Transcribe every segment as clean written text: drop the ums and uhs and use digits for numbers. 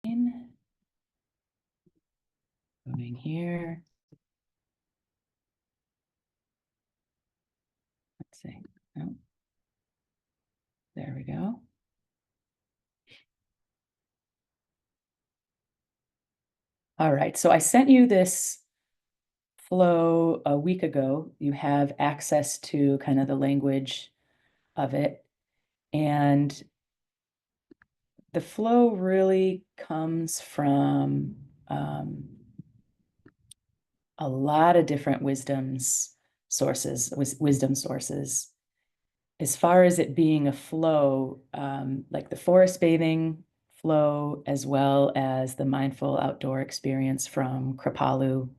Moving here. Let's see. Oh, there we go. All right, so I sent you this flow a week ago. You have access to kind of the language of it. And the flow really comes from a lot of different wisdom sources. As far as it being a flow, like the forest bathing flow, as well as the mindful outdoor experience from Kripalu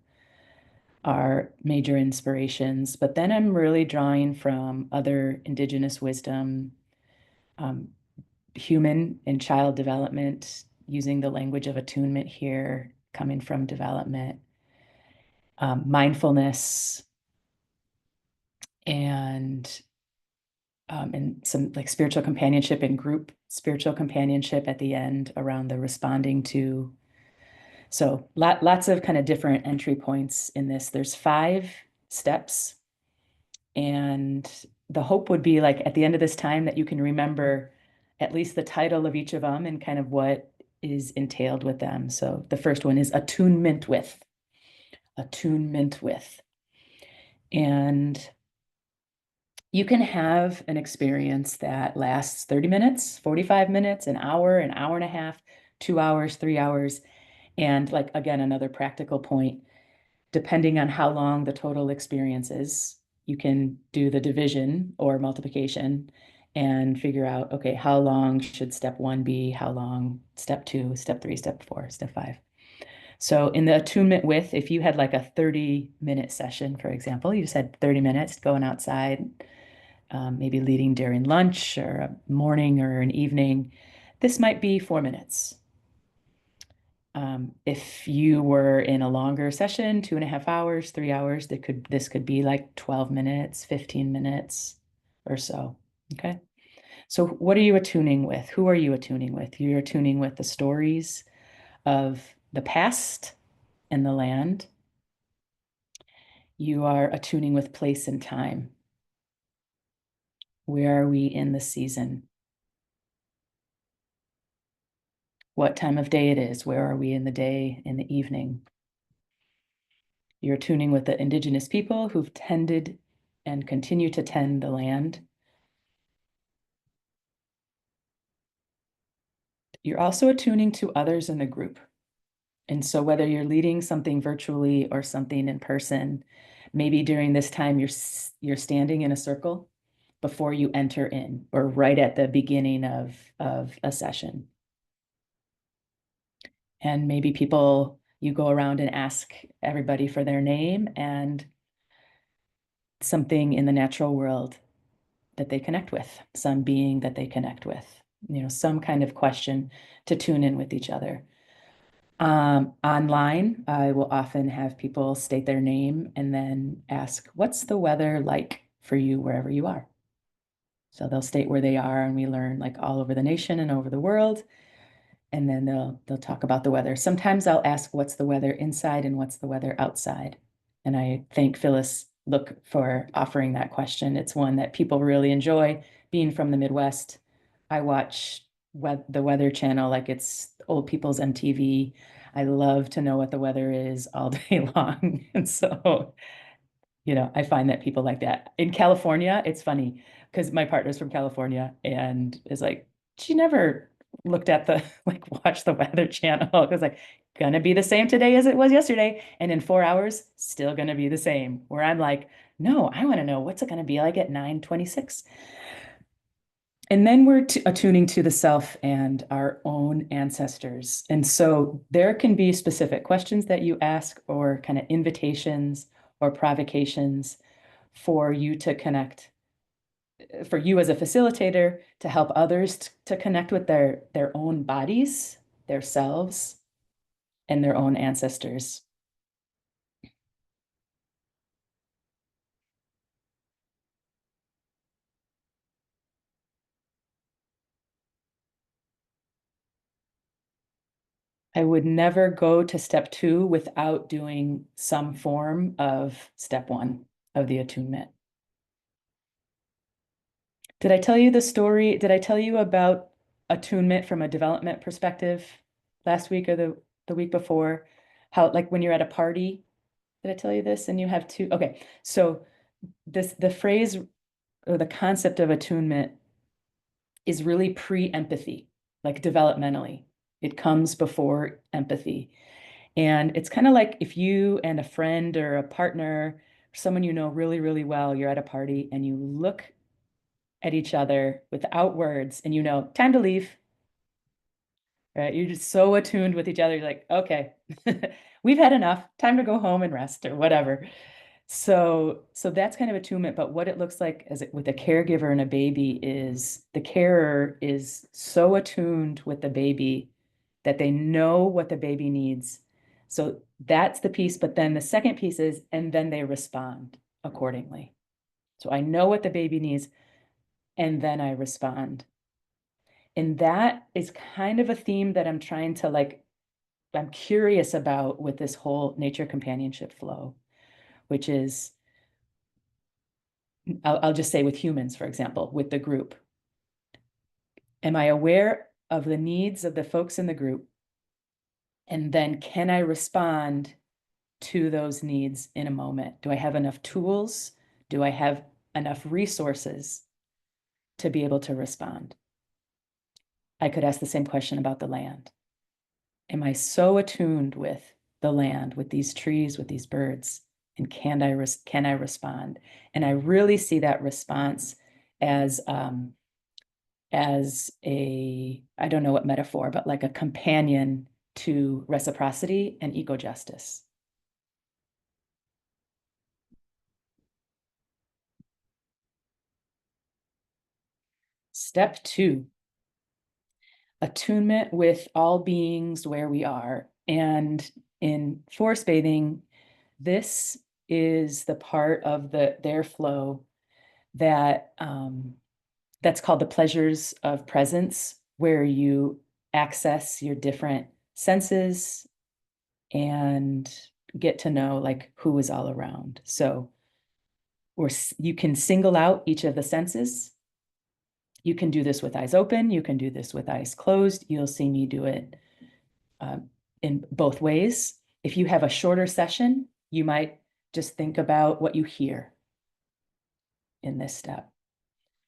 are major inspirations. But then I'm really drawing from other indigenous wisdom, um, human and child development, using the language of attunement here, coming from development, mindfulness, and some like spiritual companionship and group spiritual companionship at the end around the responding to. So lots of kind of different entry points in this. There's 5 steps. And the hope would be like at the end of this time that you can remember at least the title of each of them and kind of what is entailed with them. So the first one is attunement with, attunement with. And you can have an experience that lasts 30 minutes, 45 minutes, an hour and a half, 2 hours, 3 hours. And like, again, another practical point, depending on how long the total experience is, you can do the division or multiplication and figure out, okay, how long should step 1 be? How long step 2, step 3, step 4, step 5? So in the attunement with, if you had like a 30-minute session, for example, you just had 30 minutes going outside, maybe leading during lunch or a morning or an evening, this might be 4 minutes. If you were in a longer session, 2.5 hours, 3 hours, this could be like 12 minutes, 15 minutes or so. Okay. So what are you attuning with? Who are you attuning with? You're attuning with the stories of the past and the land. You are attuning with place and time. Where are we in the season? What time of day it is? Where are we in the day, in the evening? You're tuning with the indigenous people who've tended and continue to tend the land. You're also attuning to others in the group. And so whether you're leading something virtually or something in person, maybe during this time you're standing in a circle before you enter in or right at the beginning of a session. And maybe you go around and ask everybody for their name and something in the natural world that they connect with, some being that they connect with, some kind of question to tune in with each other. Online, I will often have people state their name and then ask, what's the weather like for you wherever you are? So they'll state where they are, and we learn like all over the nation and over the world. And then they'll talk about the weather. Sometimes I'll ask what's the weather inside and what's the weather outside. And I thank Phyllis Look for offering that question. It's one that people really enjoy. Being from the Midwest, I watch the Weather Channel like it's old people's MTV. I love to know what the weather is all day long. And so, I find that people like that. In California, it's funny because my partner's from California and is like, she never looked at the like watch the Weather Channel because like gonna be the same today as it was yesterday, and in 4 hours, still gonna be the same. Where I'm like, no, I want to know what's it gonna be like at 9:26. And then we're attuning to the self and our own ancestors. And so there can be specific questions that you ask or kind of invitations or provocations for you to connect, for you as a facilitator to help others to connect with their own bodies, their selves, and their own ancestors. I would never go to step two without doing some form of step one of the attunement. Did I tell you the story? Did I tell you about attunement from a development perspective last week or the week before? How, like when you're at a party, did I tell you this? And you have two, okay. So the phrase or the concept of attunement is really pre-empathy, like developmentally. It comes before empathy. And it's kind of like if you and a friend or a partner, someone you know really, really well, you're at a party and you look at each other without words and you know, time to leave, right? You're just so attuned with each other. You're like, okay, we've had enough, time to go home and rest or whatever. So that's kind of attunement, but what it looks like as with a caregiver and a baby is the carer is so attuned with the baby that they know what the baby needs. So that's the piece, but then the second piece is, and then they respond accordingly. So I know what the baby needs, and then I respond. And that is kind of a theme that I'm trying to like, I'm curious about with this whole nature companionship flow, which is I'll just say with humans, for example, with the group. Am I aware of the needs of the folks in the group? And then can I respond to those needs in a moment? Do I have enough tools? Do I have enough resources to be able to respond? I could ask the same question about the land. Am I so attuned with the land, with these trees, with these birds? And can I respond? And I really see that response as as a, I don't know what metaphor, but like a companion to reciprocity and eco-justice. Step two, attunement with all beings where we are. And in forest bathing, this is the part of their flow that that's called the pleasures of presence, where you access your different senses and get to know like who is all around. So, or you can single out each of the senses. You can do this with eyes open. You can do this with eyes closed. You'll see me do it in both ways. If you have a shorter session, you might just think about what you hear in this step.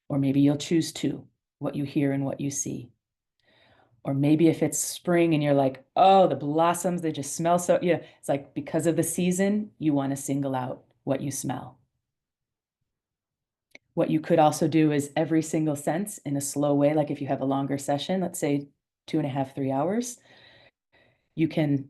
Or maybe you'll choose two, what you hear and what you see. Or maybe if it's spring and you're like, oh, the blossoms, they just smell so, yeah, it's like because of the season, you want to single out what you smell. What you could also do is every single sense in a slow way, like if you have a longer session, let's say 2.5, 3 hours, you can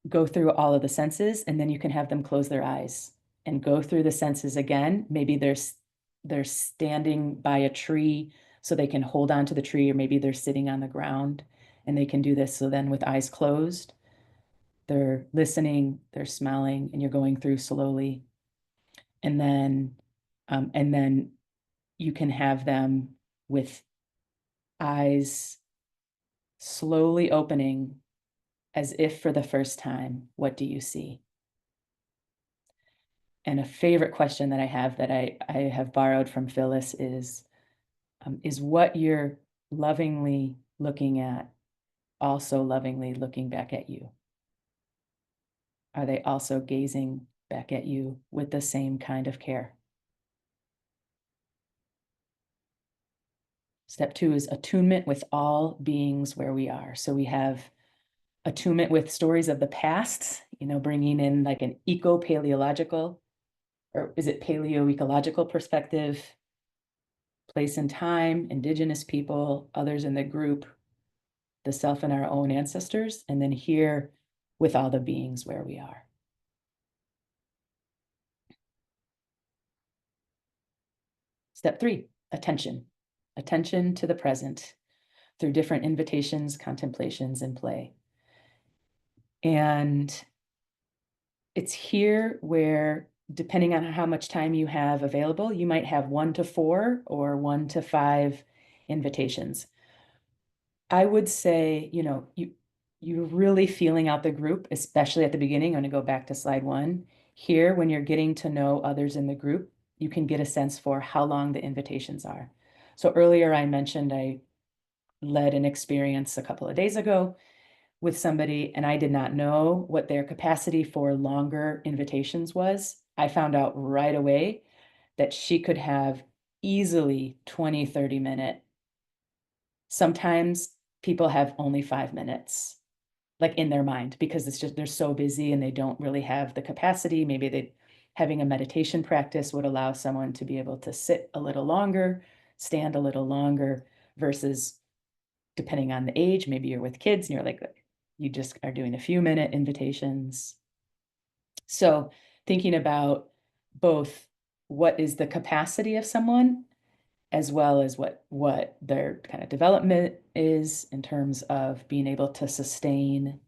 go through all of the senses and then you can have them close their eyes and go through the senses again. Maybe they're standing by a tree so they can hold on to the tree, or maybe they're sitting on the ground and they can do this. So then with eyes closed, they're listening, they're smelling, and you're going through slowly. And then you can have them with eyes slowly opening as if for the first time. What do you see? And a favorite question that I have that I have borrowed from Phyllis is what you're lovingly looking at also lovingly looking back at you? Are they also gazing back at you with the same kind of care? Step two is attunement with all beings where we are. So we have attunement with stories of the past, bringing in like an eco-paleological, or is it paleo-ecological perspective, place and time, indigenous people, others in the group, the self and our own ancestors, and then here with all the beings where we are. Step three, attention. Attention to the present through different invitations, contemplations, and play. And it's here where, depending on how much time you have available, you might have 1 to 4 or 1 to 5 invitations. I would say, you're really feeling out the group, especially at the beginning. I'm going to go back to slide 1. Here, when you're getting to know others in the group, you can get a sense for how long the invitations are. So earlier I mentioned I led an experience a couple of days ago with somebody, and I did not know what their capacity for longer invitations was. I found out right away that she could have easily 20, 30-minute. Sometimes people have only 5 minutes, like in their mind, because it's just they're so busy and they don't really have the capacity. Maybe they having a meditation practice would allow someone to be able to sit a little longer, stand a little longer, versus depending on the age, maybe you're with kids and you're like, you just are doing a few minute invitations. So thinking about both what is the capacity of someone as well as what their kind of development is in terms of being able to sustain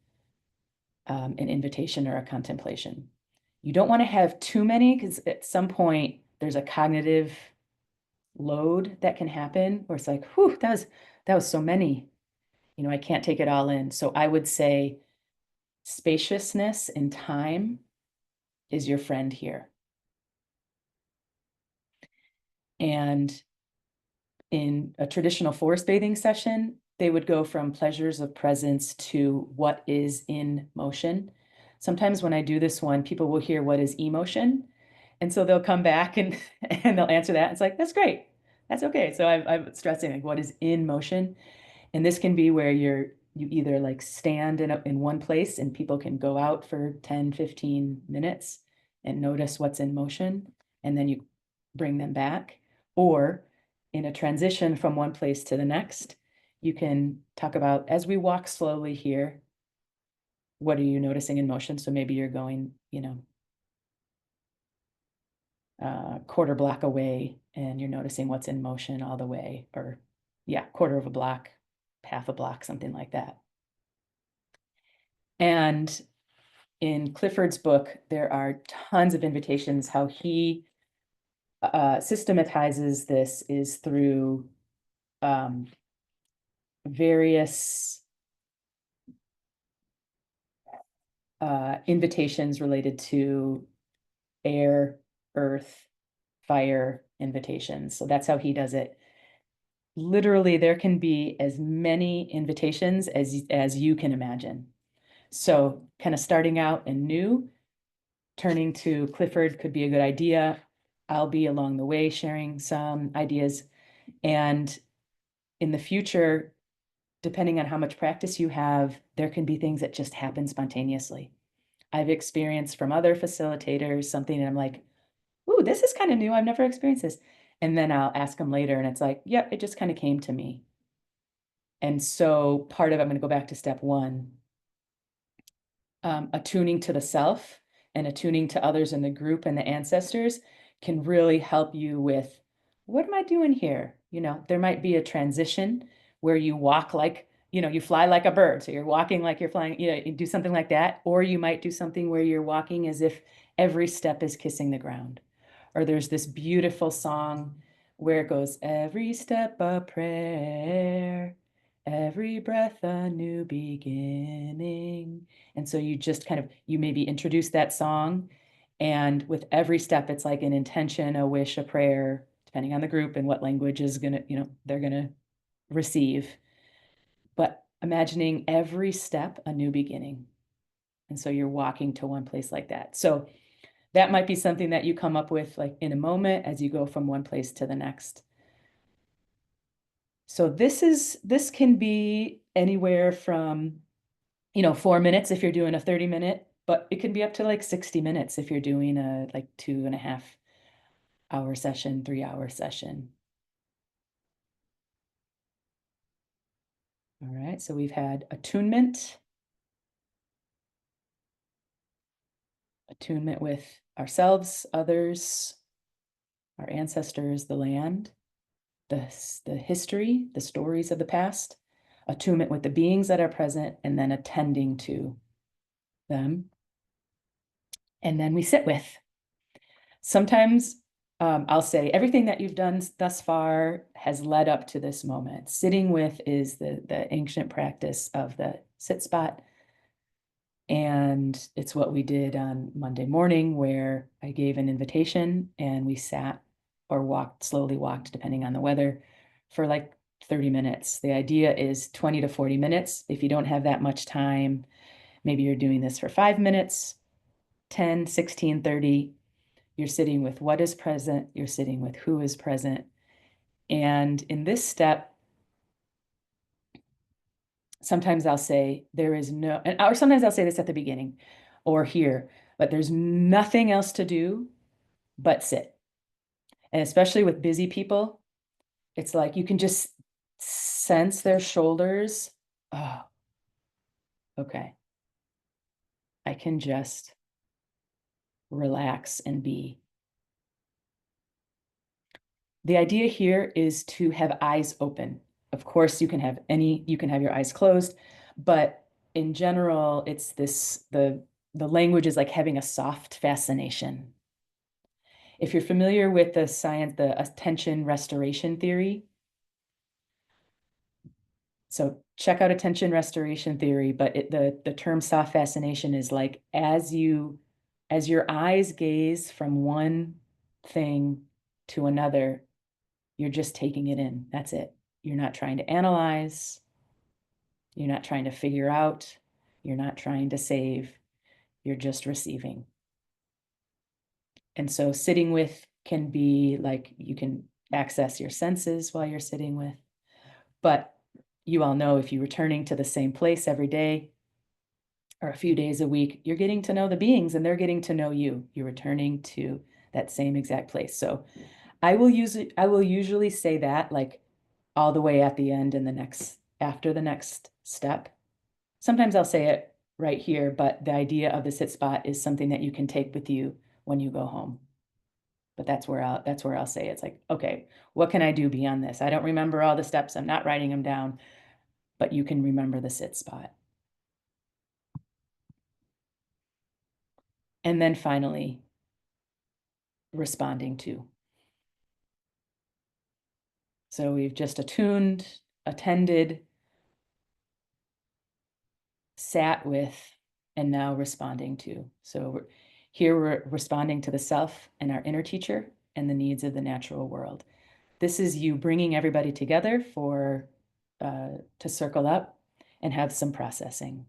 an invitation or a contemplation. You don't want to have too many because at some point there's a cognitive load that can happen where it's like, whew, that was so many. You know, I can't take it all in. So I would say spaciousness and time is your friend here. And in a traditional forest bathing session, they would go from pleasures of presence to what is in motion. Sometimes when I do this one, people will hear what is emotion. And so they'll come back and, and they'll answer that. It's like, that's great. That's okay. So I'm stressing like what is in motion. And this can be where you either like stand in one place and people can go out for 10, 15 minutes and notice what's in motion, and then you bring them back. Or in a transition from one place to the next, you can talk about as we walk slowly here, what are you noticing in motion? So maybe you're going, quarter block away and you're noticing what's in motion all the way, or yeah, quarter of a block, half a block, something like that. And in Clifford's book, there are tons of invitations. How he systematizes this is through various invitations related to air, earth, fire invitations. So that's how he does it. Literally, there can be as many invitations as you can imagine. So kind of starting out and new, turning to Clifford could be a good idea. I'll be along the way sharing some ideas. And in the future, depending on how much practice you have, there can be things that just happen spontaneously. I've experienced from other facilitators something and I'm like, ooh, this is kind of new. I've never experienced this. And then I'll ask them later and it's like, yep, it just kind of came to me. And so part of, I'm going to go back to step 1, attuning to the self and attuning to others in the group and the ancestors can really help you with, what am I doing here? There might be a transition where you walk like, you fly like a bird. So you're walking like you're flying, you do something like that. Or you might do something where you're walking as if every step is kissing the ground. Or there's this beautiful song where it goes, every step a prayer, every breath a new beginning. And so you just kind of, you maybe introduce that song, and with every step, it's like an intention, a wish, a prayer, depending on the group and what language is gonna, they're gonna receive. But imagining every step a new beginning. And so you're walking to one place like that. So that might be something that you come up with like in a moment as you go from one place to the next. So this can be anywhere from 4 minutes if you're doing a 30-minute, but it can be up to like 60 minutes if you're doing a like 2.5-hour session, 3-hour session. All right, so we've had attunement with ourselves, others, our ancestors, the land, the history, the stories of the past, attunement with the beings that are present, and then attending to them. And then we sit with. Sometimes I'll say everything that you've done thus far has led up to this moment. Sitting with is the ancient practice of the sit spot. And it's what we did on Monday morning, where I gave an invitation and we sat or slowly walked, depending on the weather, for like 30 minutes. The idea is 20 to 40 minutes. If you don't have that much time, maybe you're doing this for 5 minutes, 10, 16, 30. You're sitting with what is present, you're sitting with who is present. And in this step, sometimes I'll say there is no, or sometimes I'll say this at the beginning or here, but there's nothing else to do but sit. And especially with busy people, it's like you can just sense their shoulders. Oh, okay. I can just relax and be. The idea here is to have eyes open. Of course, you can have your eyes closed, but in general, it's the language is like having a soft fascination. If you're familiar with the attention restoration theory, so check out attention restoration theory, but the term soft fascination is like as your eyes gaze from one thing to another, you're just taking it in. That's it. You're not trying to analyze. You're not trying to figure out. You're not trying to save. You're just receiving. And so sitting with can be like you can access your senses while you're sitting with, but you all know if you're returning to the same place every day or a few days a week, you're getting to know the beings and they're getting to know you. You're returning to that same exact place. So I will usually say that like all the way at the end and after the next step. Sometimes I'll say it right here, but the idea of the sit spot is something that you can take with you when you go home. But that's where I'll say it's like, okay, what can I do beyond this? I don't remember all the steps. I'm not writing them down, but you can remember the sit spot. And then finally, responding to. So we've just attuned, attended, sat with, and now responding to. So we're responding to the self and our inner teacher and the needs of the natural world. This is you bringing everybody together to circle up and have some processing.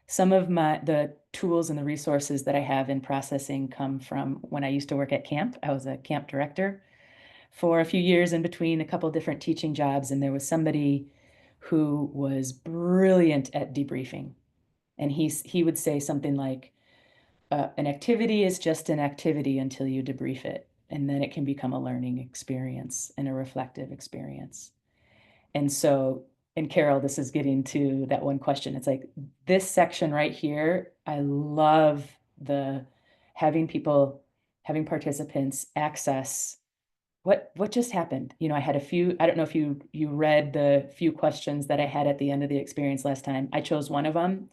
Some of the tools and the resources that I have in processing come from when I used to work at camp. I was a camp director for a few years in between a couple different teaching jobs, and there was somebody who was brilliant at debriefing. And he would say something like, an activity is just an activity until you debrief it. And then it can become a learning experience and a reflective experience. And so, and Carol, this is getting to that one question. It's like this section right here, I love having participants access what just happened. I had I don't know if you read the few questions that I had at the end of the experience last time. I chose one of them.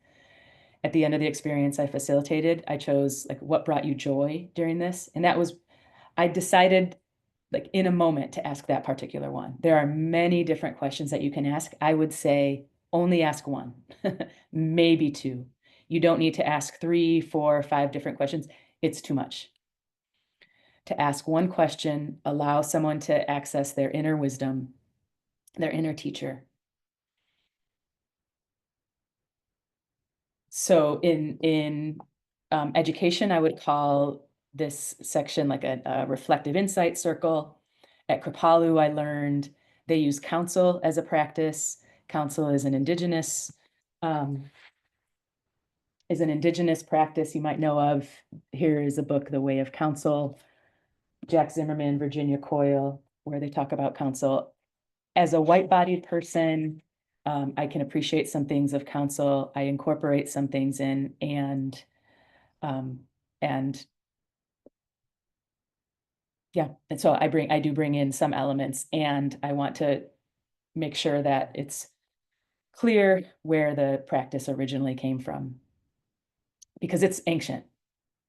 At the end of the experience I facilitated, I chose like, what brought you joy during this? And I decided like in a moment to ask that particular one. There are many different questions that you can ask. I would say only ask one, maybe two. You don't need to ask 3, 4, 5 different questions. It's too much. To ask one question, allow someone to access their inner wisdom, their inner teacher. So in education, I would call this section like a reflective insight circle. At Kripalu, I learned they use council as a practice. Council is an indigenous practice you might know of. Here is a book, The Way of Council, Jack Zimmerman, Virginia Coyle, where they talk about council. As a white-bodied person, I can appreciate some things of council. I incorporate some things in, and yeah, and so I do bring in some elements, and I want to make sure that it's clear where the practice originally came from, because it's ancient.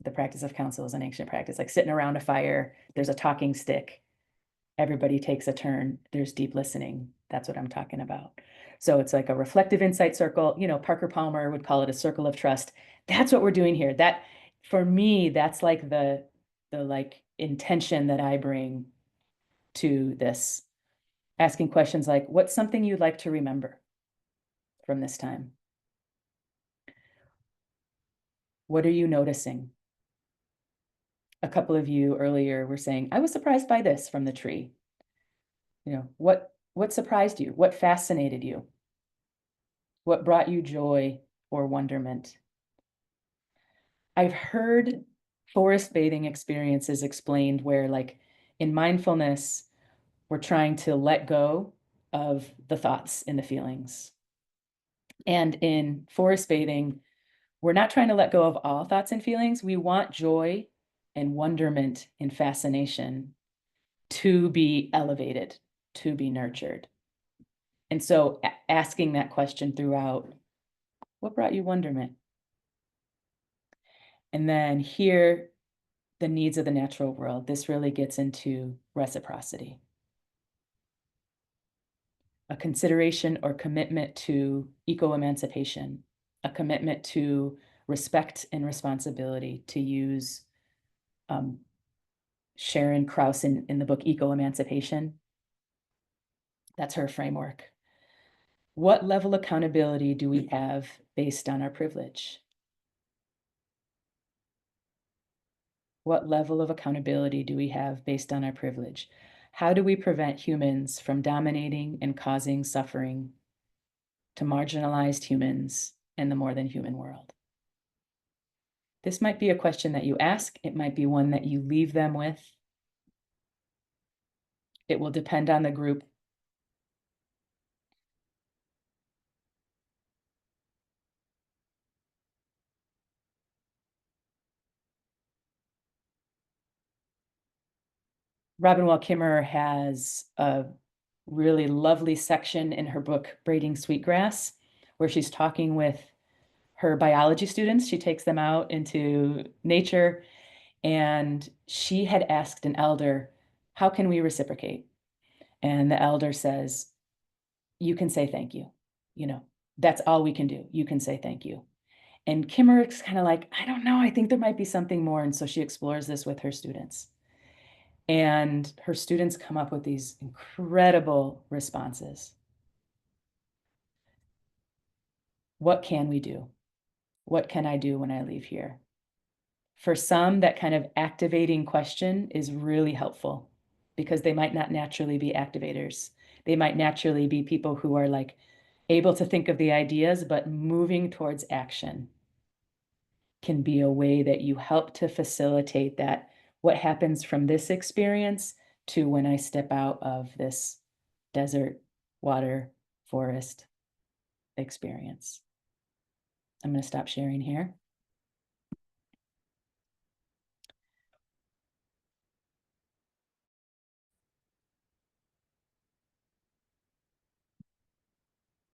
The practice of council is an ancient practice, like sitting around a fire, there's a talking stick, everybody takes a turn, there's deep listening. That's what I'm talking about. So it's like a reflective insight circle. You know, Parker Palmer would call it a circle of trust. That's what we're doing here. That, for me, that's like the like intention that I bring to this. Asking questions like, what's something you'd like to remember from this time? What are you noticing? A couple of you earlier were saying, I was surprised by this from the tree. You know, what surprised you? What fascinated you? What brought you joy or wonderment? I've heard forest bathing experiences explained where, like, in mindfulness, we're trying to let go of the thoughts and the feelings. And in forest bathing, we're not trying to let go of all thoughts and feelings. We want joy and wonderment and fascination to be elevated, to be nurtured. And so asking that question throughout, what brought you wonderment? And then here, the needs of the natural world. This really gets into reciprocity. A consideration or commitment to eco-emancipation, a commitment to respect and responsibility, to use Sharon Krause in the book Eco-Emancipation. That's her framework. What level of accountability do we have based on our privilege? What level of accountability do we have based on our privilege? How do we prevent humans from dominating and causing suffering to marginalized humans and the more than human world? This might be a question that you ask. It might be one that you leave them with. It will depend on the group. Robin Wall Kimmerer has a really lovely section in her book, Braiding Sweetgrass, where she's talking with her biology students. She takes them out into nature, and she had asked an elder, how can we reciprocate? And the elder says, you can say thank you. You know, that's all we can do. You can say thank you. And Kimmerer's kind of like, I don't know, I think there might be something more. And so she explores this with her students. And her students come up with these incredible responses. What can we do? What can I do when I leave here? For some, that kind of activating question is really helpful because they might not naturally be activators. They might naturally be people who are like able to think of the ideas, but moving towards action can be a way that you help to facilitate that. What happens from this experience to when I step out of this desert, water, forest experience. I'm going to stop sharing here.